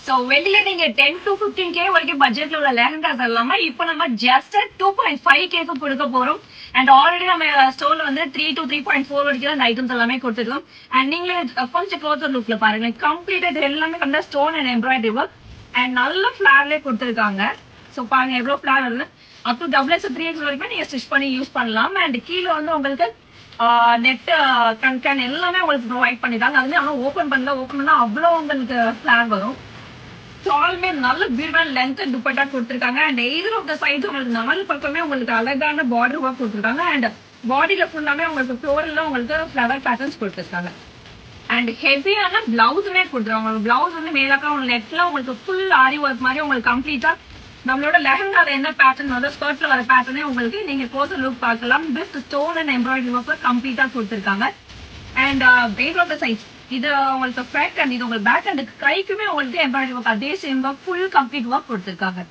So வெளியில நீங்க 10 to 15K வரைக்கும் பட்ஜெட்ல உள்ள லெஹங்காஸ் எல்லாமே இப்போ நம்ம ஜஸ்ட் 2.5K கொடுக்க போறோம். அண்ட் ஆல்ரெடி நம்ம ஸ்டோர்ல வந்து 3 to 3.4 வரைக்கும் அந்த ஐட்டம்ஸ் எல்லாமே கொடுத்துருக்கோம். அண்ட் நீங்களே கொஞ்சம் க்ளோசர் லுக்ல பாருங்க, கம்ப்ளீட்டா எல்லாமே வந்து stone and embroidery work and நல்ல ஃபிளார்லயே கொடுத்துருக்காங்க. சோ பாருங்க எவ்வளவு ஃபிளார் வருது. அப் டு XXL 3X வரைக்கும் நீங்க ஸ்டிச் பண்ணி யூஸ் பண்ணலாம். அண்ட் கீழே வந்து உங்களுக்கு நெட் கண்கேன் எல்லாமே உங்களுக்கு ப்ரொவைட் பண்ணிட்டாங்க. அது ஆனா ஓபன் பண்ணா அவ்வளவு உங்களுக்கு ஃபிளார் வரும். ஆலுமே நல்ல பியூட்டிஃபுல் லென்த் அண்ட் துப்பட்டா கொடுத்துருக்காங்க. And either of the sides உங்களுக்கு 4 பக்கமே உங்களுக்கு அழகான பார்டர் ஒர்க் கொடுத்துருக்காங்க. அண்ட் பாடியில ஃபுல்லாமே உங்களுக்கு ஃப்ளோரல்ல உங்களுக்கு ஃபிளவர் பேட்டர்ன்ஸ் கொடுத்துருக்காங்க. அண்ட் ஹெவியான பிளவுஸுமே கொடுத்துருவாங்க. பிளவுஸ் வந்து மேலாக்கா உங்களுக்கு நெட்ல உங்களுக்கு ஃபுல் ஆரி ஒர்க் மாதிரி உங்களுக்கு கம்ப்ளீட்டா நம்மளோட லெஹங்கால என்ன பேட்டர்ன் வந்து ஸ்கர்ட்ல வர பேட்டர்னே உங்களுக்கு நீங்க க்ளோசர் லுக் பார்க்கலாம். Best stone and embroidery work கம்ப்ளீட்டா கொடுத்துருக்காங்க. And base of the size இது உங்களுக்கு ஃப்ரண்ட் அண்ட் இது உங்களுக்கு பேக் அண்ட் கைக்குமே உங்களுக்கு எம்ப்ராய்டரி ஒர்க் அதே same work full complete work கொடுத்துருக்காங்க.